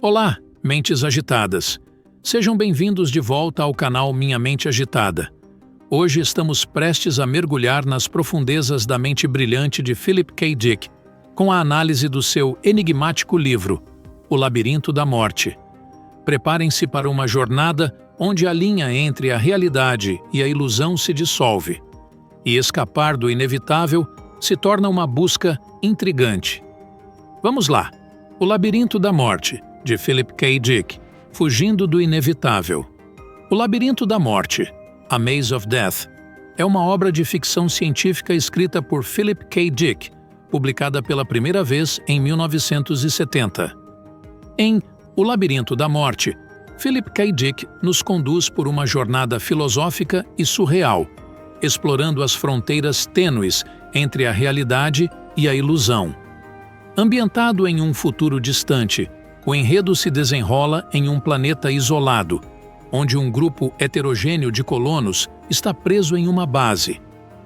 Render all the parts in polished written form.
Olá, mentes agitadas! Sejam bem-vindos de volta ao canal Minha Mente Agitada. Hoje estamos prestes a mergulhar nas profundezas da mente brilhante de Philip K. Dick, com a análise do seu enigmático livro, O Labirinto da Morte. Preparem-se para uma jornada onde a linha entre a realidade e a ilusão se dissolve, e escapar do inevitável se torna uma busca intrigante. Vamos lá! O Labirinto da Morte, de Philip K. Dick, fugindo do inevitável. O Labirinto da Morte, A Maze of Death, é uma obra de ficção científica escrita por Philip K. Dick, publicada pela primeira vez em 1970. Em O Labirinto da Morte, Philip K. Dick nos conduz por uma jornada filosófica e surreal, explorando as fronteiras tênues entre a realidade e a ilusão. Ambientado em um futuro distante, o enredo se desenrola em um planeta isolado, onde um grupo heterogêneo de colonos está preso em uma base,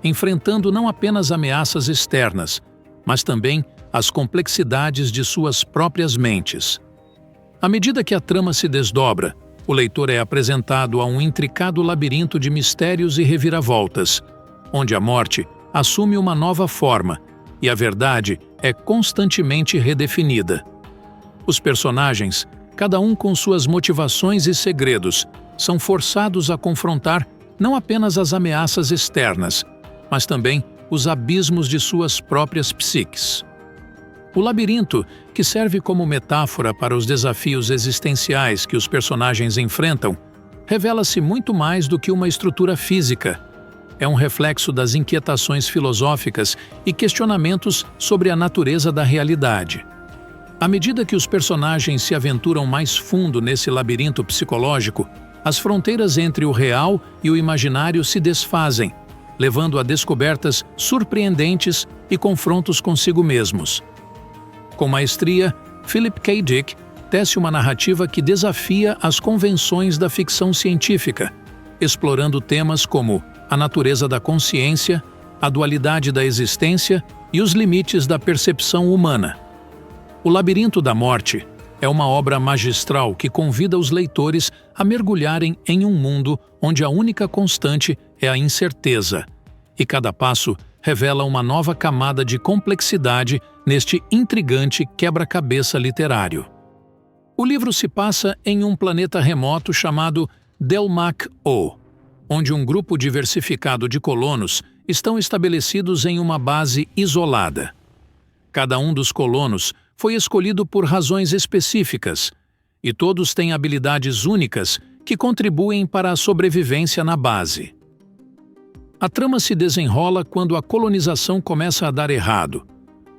enfrentando não apenas ameaças externas, mas também as complexidades de suas próprias mentes. À medida que a trama se desdobra, o leitor é apresentado a um intricado labirinto de mistérios e reviravoltas, onde a morte assume uma nova forma e a verdade é constantemente redefinida. Os personagens, cada um com suas motivações e segredos, são forçados a confrontar não apenas as ameaças externas, mas também os abismos de suas próprias psiques. O labirinto, que serve como metáfora para os desafios existenciais que os personagens enfrentam, revela-se muito mais do que uma estrutura física. É um reflexo das inquietações filosóficas e questionamentos sobre a natureza da realidade. À medida que os personagens se aventuram mais fundo nesse labirinto psicológico, as fronteiras entre o real e o imaginário se desfazem, levando a descobertas surpreendentes e confrontos consigo mesmos. Com maestria, Philip K. Dick tece uma narrativa que desafia as convenções da ficção científica, explorando temas como a natureza da consciência, a dualidade da existência e os limites da percepção humana. O Labirinto da Morte é uma obra magistral que convida os leitores a mergulharem em um mundo onde a única constante é a incerteza, e cada passo revela uma nova camada de complexidade neste intrigante quebra-cabeça literário. O livro se passa em um planeta remoto chamado Delmak-O, onde um grupo diversificado de colonos estão estabelecidos em uma base isolada. Cada um dos colonos foi escolhido por razões específicas, e todos têm habilidades únicas que contribuem para a sobrevivência na base. A trama se desenrola quando a colonização começa a dar errado.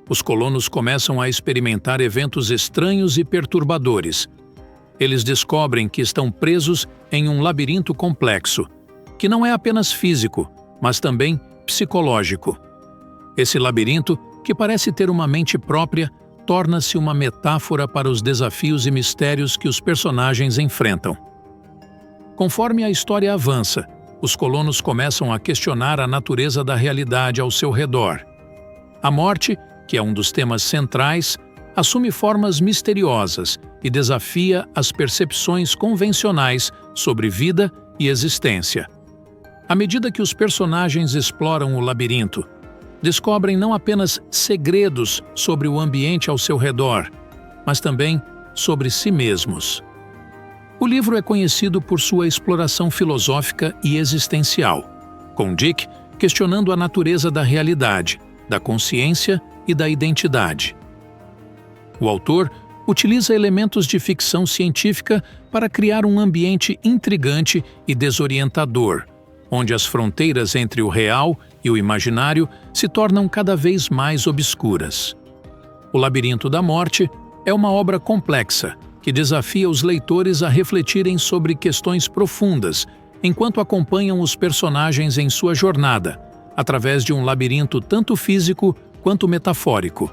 Os colonos começam a experimentar eventos estranhos e perturbadores. Eles descobrem que estão presos em um labirinto complexo, que não é apenas físico, mas também psicológico. Esse labirinto, que parece ter uma mente própria, torna-se uma metáfora para os desafios e mistérios que os personagens enfrentam. Conforme a história avança, os colonos começam a questionar a natureza da realidade ao seu redor. A morte, que é um dos temas centrais, assume formas misteriosas e desafia as percepções convencionais sobre vida e existência. À medida que os personagens exploram o labirinto, descobrem não apenas segredos sobre o ambiente ao seu redor, mas também sobre si mesmos. O livro é conhecido por sua exploração filosófica e existencial, com Dick questionando a natureza da realidade, da consciência e da identidade. O autor utiliza elementos de ficção científica para criar um ambiente intrigante e desorientador, onde as fronteiras entre o real e o imaginário se tornam cada vez mais obscuras. O Labirinto da Morte é uma obra complexa que desafia os leitores a refletirem sobre questões profundas enquanto acompanham os personagens em sua jornada, através de um labirinto tanto físico quanto metafórico.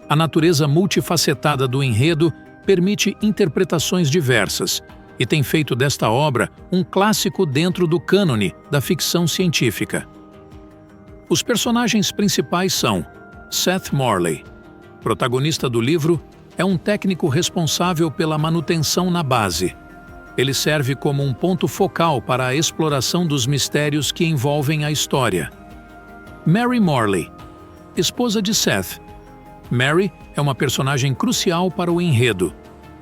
A natureza multifacetada do enredo permite interpretações diversas e tem feito desta obra um clássico dentro do cânone da ficção científica. Os personagens principais são Seth Morley, protagonista do livro, é um técnico responsável pela manutenção na base. Ele serve como um ponto focal para a exploração dos mistérios que envolvem a história. Mary Morley, esposa de Seth. Mary é uma personagem crucial para o enredo.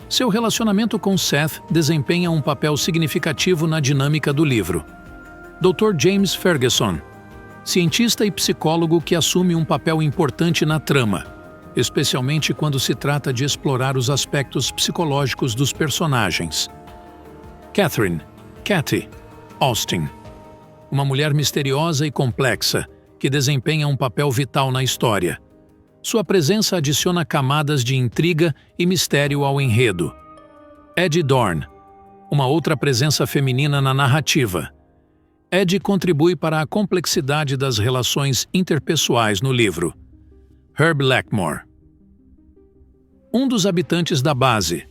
Seu relacionamento com Seth desempenha um papel significativo na dinâmica do livro. Dr. James Ferguson, cientista e psicólogo que assume um papel importante na trama, especialmente quando se trata de explorar os aspectos psicológicos dos personagens. Catherine, Cathy, Austin, uma mulher misteriosa e complexa que desempenha um papel vital na história. Sua presença adiciona camadas de intriga e mistério ao enredo. Eddie Dorn, uma outra presença feminina na narrativa. Eddie contribui para a complexidade das relações interpessoais no livro. Herb Lackmore, um dos habitantes da base.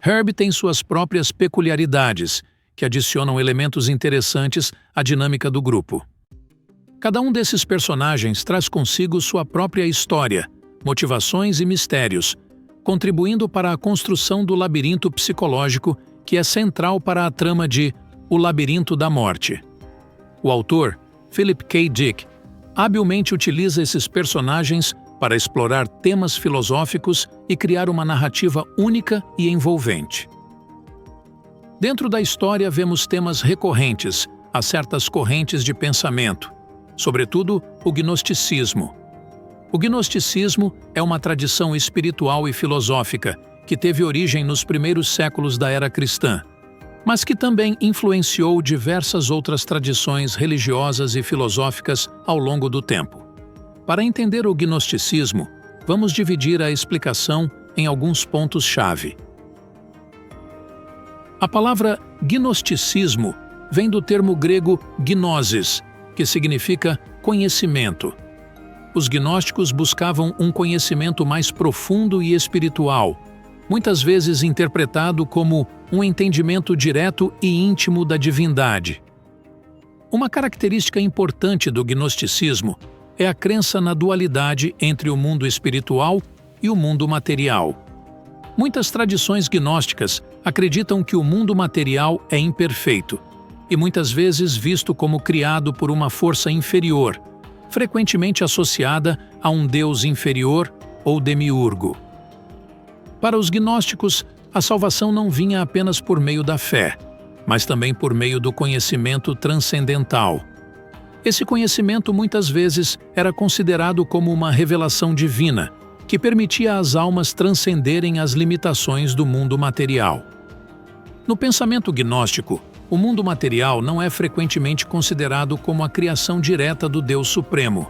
Herb tem suas próprias peculiaridades, que adicionam elementos interessantes à dinâmica do grupo. Cada um desses personagens traz consigo sua própria história, motivações e mistérios, contribuindo para a construção do labirinto psicológico que é central para a trama de O Labirinto da Morte. O autor, Philip K. Dick, habilmente utiliza esses personagens para explorar temas filosóficos e criar uma narrativa única e envolvente. Dentro da história vemos temas recorrentes a certas correntes de pensamento, sobretudo o gnosticismo. O gnosticismo é uma tradição espiritual e filosófica que teve origem nos primeiros séculos da era cristã, mas que também influenciou diversas outras tradições religiosas e filosóficas ao longo do tempo. Para entender o gnosticismo, vamos dividir a explicação em alguns pontos-chave. A palavra gnosticismo vem do termo grego gnosis, que significa conhecimento. Os gnósticos buscavam um conhecimento mais profundo e espiritual, muitas vezes interpretado como um entendimento direto e íntimo da divindade. Uma característica importante do gnosticismo é a crença na dualidade entre o mundo espiritual e o mundo material. Muitas tradições gnósticas acreditam que o mundo material é imperfeito e muitas vezes visto como criado por uma força inferior, frequentemente associada a um deus inferior ou demiurgo. Para os gnósticos, a salvação não vinha apenas por meio da fé, mas também por meio do conhecimento transcendental. Esse conhecimento muitas vezes era considerado como uma revelação divina, que permitia às almas transcenderem as limitações do mundo material. No pensamento gnóstico, o mundo material não é frequentemente considerado como a criação direta do Deus Supremo,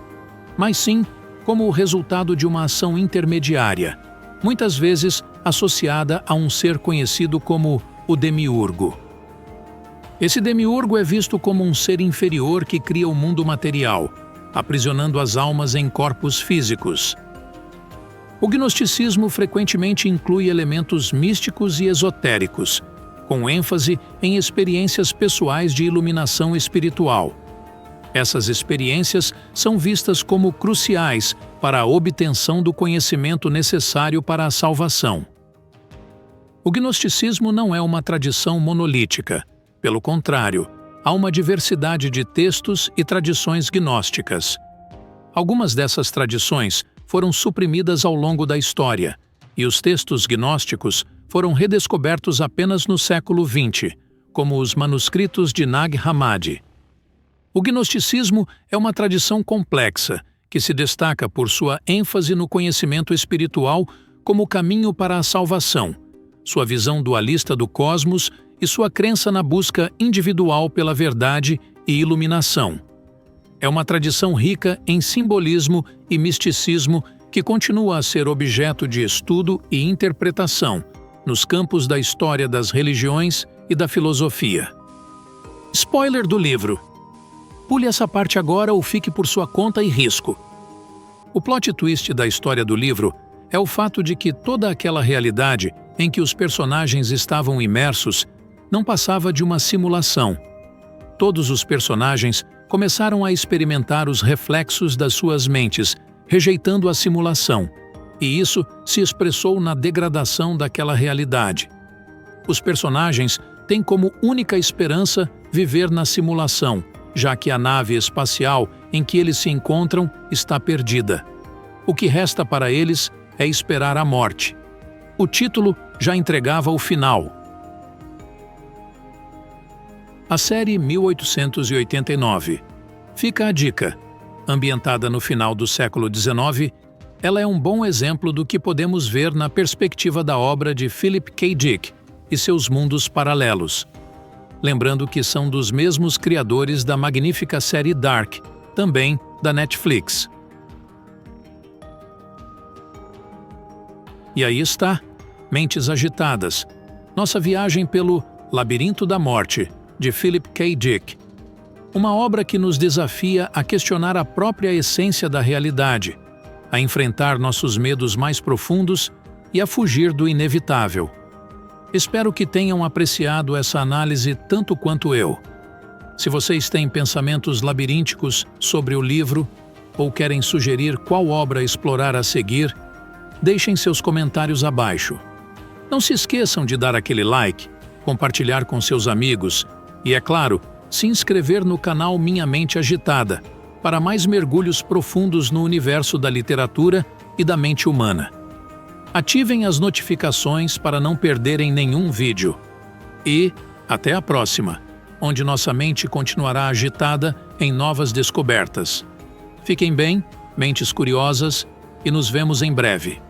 mas sim como o resultado de uma ação intermediária, muitas vezes associada a um ser conhecido como o demiurgo. Esse demiurgo é visto como um ser inferior que cria o mundo material, aprisionando as almas em corpos físicos. O gnosticismo frequentemente inclui elementos místicos e esotéricos, com ênfase em experiências pessoais de iluminação espiritual. Essas experiências são vistas como cruciais para a obtenção do conhecimento necessário para a salvação. O gnosticismo não é uma tradição monolítica. Pelo contrário, há uma diversidade de textos e tradições gnósticas. Algumas dessas tradições foram suprimidas ao longo da história, e os textos gnósticos foram redescobertos apenas no século XX, como os manuscritos de Nag Hammadi. O gnosticismo é uma tradição complexa, que se destaca por sua ênfase no conhecimento espiritual como caminho para a salvação, sua visão dualista do cosmos e sua crença na busca individual pela verdade e iluminação. É uma tradição rica em simbolismo e misticismo que continua a ser objeto de estudo e interpretação nos campos da história das religiões e da filosofia. Spoiler do livro. Pule essa parte agora ou fique por sua conta e risco. O plot twist da história do livro é o fato de que toda aquela realidade em que os personagens estavam imersos não passava de uma simulação. Todos os personagens começaram a experimentar os reflexos das suas mentes, rejeitando a simulação, e isso se expressou na degradação daquela realidade. Os personagens têm como única esperança viver na simulação, já que a nave espacial em que eles se encontram está perdida. O que resta para eles é esperar a morte. O título já entregava o final. A série 1889. Fica a dica. Ambientada no final do século XIX, ela é um bom exemplo do que podemos ver na perspectiva da obra de Philip K. Dick e seus mundos paralelos. Lembrando que são dos mesmos criadores da magnífica série Dark, também da Netflix. E aí está, Mentes Agitadas, nossa viagem pelo Labirinto da Morte, de Philip K. Dick. Uma obra que nos desafia a questionar a própria essência da realidade, a enfrentar nossos medos mais profundos e a fugir do inevitável. Espero que tenham apreciado essa análise tanto quanto eu. Se vocês têm pensamentos labirínticos sobre o livro ou querem sugerir qual obra explorar a seguir, deixem seus comentários abaixo. Não se esqueçam de dar aquele like, compartilhar com seus amigos e, é claro, se inscrever no canal Minha Mente Agitada para mais mergulhos profundos no universo da literatura e da mente humana. Ativem as notificações para não perderem nenhum vídeo. E até a próxima, onde nossa mente continuará agitada em novas descobertas. Fiquem bem, mentes curiosas, e nos vemos em breve.